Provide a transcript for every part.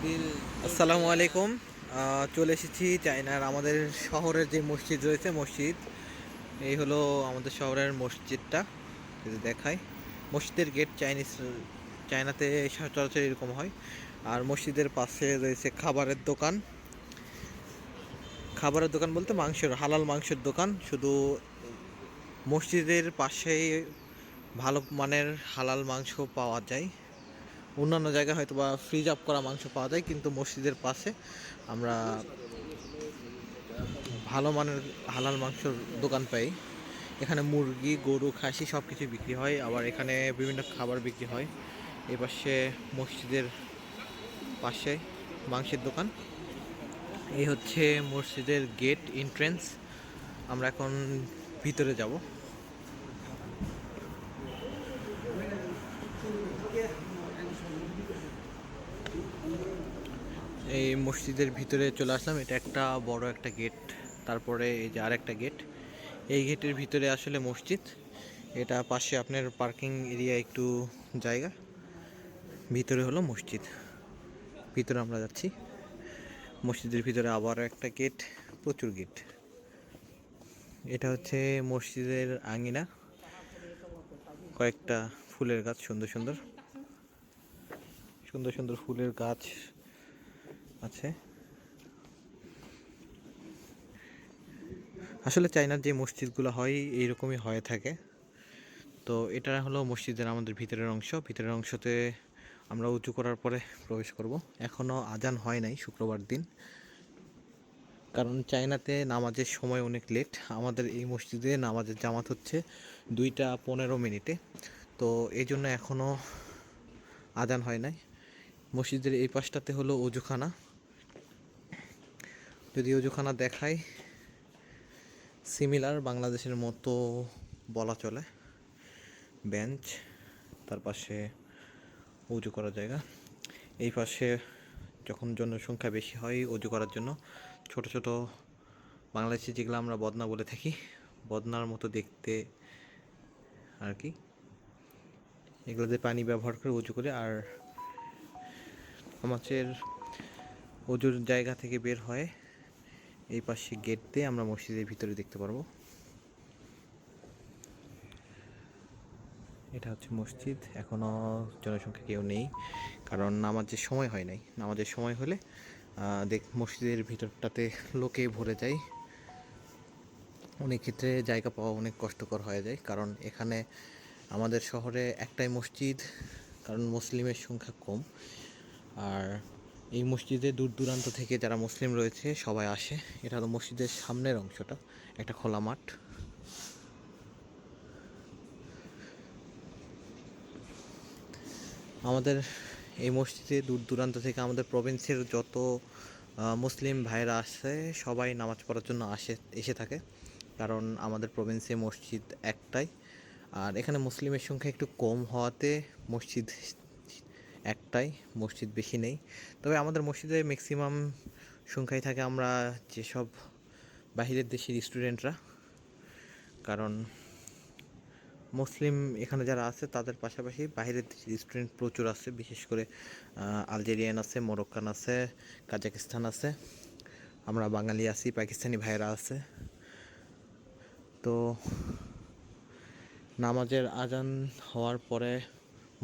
আসসালামু আলাইকুম। চলে এসেছি চায়নার আমাদের শহরের যে মসজিদ রয়েছে মসজিদ। এই হলো আমাদের শহরের মসজিদটা, যদি দেখাই। মসজিদের গেট চায়নাতে সচরাচর এরকম হয়। আর মসজিদের পাশে রয়েছে খাবারের দোকান বলতে হালাল মাংসের দোকান। শুধু মসজিদের পাশেই ভালো মানের হালাল মাংস পাওয়া যায়। অন্যান্য জায়গায় হয়তো বা ফ্রিজ আপ করা মাংস পাওয়া যায়, কিন্তু মসজিদের পাশে আমরা ভালো মানের হালাল মাংসর দোকান পাই। এখানে মুরগি, গরু, খাসি সব কিছু বিক্রি হয়। আবার এখানে বিভিন্ন খাবার বিক্রি হয়। এই পাশে মসজিদের পাশে মাংসের দোকান। এই হচ্ছে মসজিদের গেট এন্ট্রেন্স। আমরা এখন ভিতরে যাব। এই মসজিদের ভিতরে চলে আসলাম। এটা একটা বড় একটা গেট, তারপরে এই যে আরেকটা গেট। এই গেটের ভিতরে আসলে মসজিদ। এটা পাশে আপনার পার্কিং এরিয়া একটু জায়গা, ভিতরে হলো মসজিদ। ভিতরে আমরা যাচ্ছি। মসজিদের ভিতরে আবার একটা গেট, প্রচুর গেট। এটা হচ্ছে মসজিদের আঙিনা। কয়েকটা ফুলের গাছ, সুন্দর সুন্দর সুন্দর সুন্দর ফুলের গাছ আছে। আসলে চায়নার যে মসজিদগুলো হয় এইরকমই হয়ে থাকে। তো এটা হলো মসজিদের আমাদের ভিতরের অংশ। ভিতরের অংশতে আমরা উঁচু করার পরে প্রবেশ করব। এখনও আজান হয় নাই শুক্রবার দিন, কারণ চায়নাতে নামাজের সময় অনেক লেট। আমাদের এই মসজিদে নামাজের জামাত হচ্ছে 2টা 15 মিনিটে। তো এই জন্য এখনও আজান হয় নাই। মসজিদের এই পাশটাতে হলো অজুখানা। যদি অজুখানা দেখাই, সিমিলার বাংলাদেশের মতো বলা চলে। বেঞ্চ, তার পাশে উজু করার জায়গা। এই পাশে যখন জনসংখ্যা বেশি হয় উজু করার জন্য ছোট ছোট, বাংলাদেশে যেগুলো আমরা বদনা বলে থাকি, বদনার মতো দেখতে আর কি, এগুলোতে পানি ব্যবহার করে উজু করে। আর আমাদের উজুর জায়গা থেকে বের হয় এই পাশে গেট দিয়ে আমরা মসজিদের ভিতরে দেখতে পারবো। এটা হচ্ছে মসজিদ। এখনও জনসংখ্যা কেউ নেই, কারণ নামাজের সময় হয় নাই। নামাজের সময় হলে মসজিদের ভিতরটাতে লোকে ভরে যায়। অনেক ক্ষেত্রে জায়গা পাওয়া অনেক কষ্টকর হয়ে যায়, কারণ এখানে আমাদের শহরে একটাই মসজিদ, কারণ মুসলিমের সংখ্যা কম। আর এই মসজিদে দূর দূরান্ত থেকে যারা মুসলিম রয়েছে সবাই আসে। এটা হলো মসজিদের সামনের অংশটা, একটা খোলা মাঠ। আমাদের এই মসজিদে দূর দূরান্ত থেকে আমাদের প্রভিন্সের যত মুসলিম ভাইরা আসে সবাই নামাজ পড়ার জন্য এসে থাকে, কারণ আমাদের প্রভিন্সে মসজিদ একটাই। আর এখানে মুসলিমের সংখ্যা একটু কম হওয়াতে মসজিদ একটাই, মসজিদ বেশি নেই। তবে আমাদের মসজিদে ম্যাক্সিমাম সংখ্যায় থাকে আমরা যেসব বাহিরের দেশের স্টুডেন্টরা, কারণ মুসলিম এখানে যারা আছে তাদের পাশাপাশি বাইরের স্টুডেন্ট প্রচুর আছে। বিশেষ করে আলজেরিয়ান আছে, মরক্কান আছে, কাজাকিস্তান আছে, আমরা বাঙালি আছি, পাকিস্তানি ভাইয়েরা আছে। তো নামাজের আজান হওয়ার পরে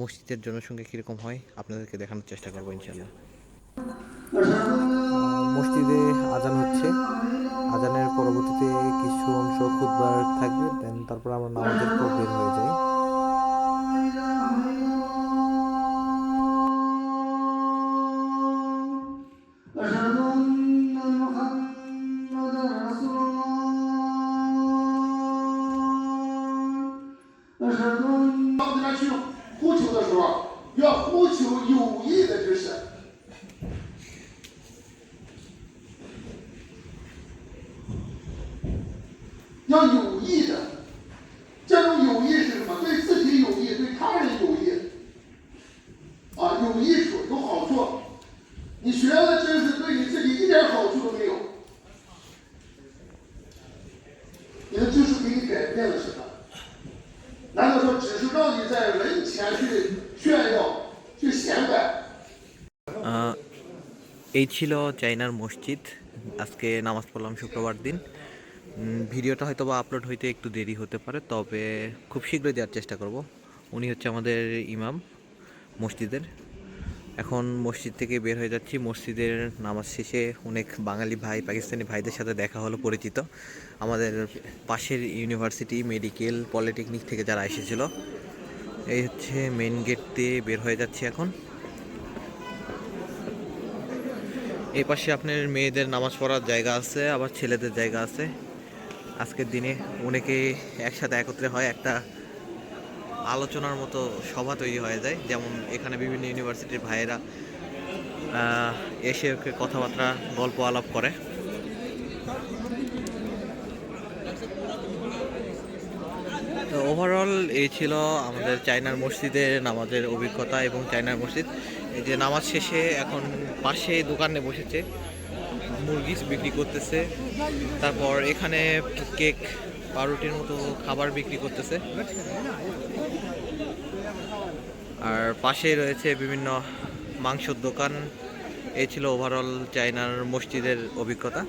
মসজিদের জনসংখ্যা কীরকম হয় আপনাদেরকে দেখানোর চেষ্টা করবো ইনশাল্লাহ। মসজিদে আজান হচ্ছে। আজানের পরবর্তীতে কিছু অংশ খুতবার থাকবে, দেন তারপর আমরা নামাজের পর বের হয়ে যাই।要有益的，这种有益是什么？对自己有益，对他人有益，啊，有益处有好处。你学了知识，对你自己一点好处都没有。你的知识给你改变了什么？难道说只是让你在人前去炫耀、去显摆？ এই ছিল চাইনার মসজিদ। আজকে নামাজ পড়লাম শুক্রবার দিন। ভিডিওটা হয়তো বা আপলোড হইতে একটু দেরি হতে পারে, তবে খুব শীঘ্রই দেওয়ার চেষ্টা করব। উনি হচ্ছে আমাদের ইমাম মসজিদের। এখন মসজিদ থেকে বের হয়ে যাচ্ছি। মসজিদের নামাজ শেষে অনেক বাঙালি ভাই, পাকিস্তানি ভাইদের সাথে দেখা হলো, পরিচিত। আমাদের পাশের ইউনিভার্সিটি, মেডিকেল, পলিটেকনিক থেকে যারা এসেছিল। এই হচ্ছে মেন গেট দিয়ে বের হয়ে যাচ্ছি এখন। এই পাশে আপনার মেয়েদের নামাজ পড়ার জায়গা আছে, আবার ছেলেদের জায়গা আছে। আজকের দিনে অনেকে একসাথে একত্রে হয়, একটা আলোচনার মতো সভা তৈরি হয়ে যায়। যেমন এখানে বিভিন্ন ইউনিভার্সিটির ভাইয়েরা এসে কথাবার্তা, গল্প আলাপ করে। তো ওভারঅল এই ছিল আমাদের চায়নার মসজিদের নামাজের অভিজ্ঞতা এবং চায়নার মসজিদ। এই যে নামাজ শেষে এখন পাশে দোকানে বসেছে, মুরগি বিক্রি করতেছে। তারপর এখানে কেক, পাউরুটির মতো খাবার বিক্রি করতেছে। আর পাশেই রয়েছে বিভিন্ন মাংসর দোকান। এই ছিল ওভারঅল চায়নার মসজিদের অভিজ্ঞতা।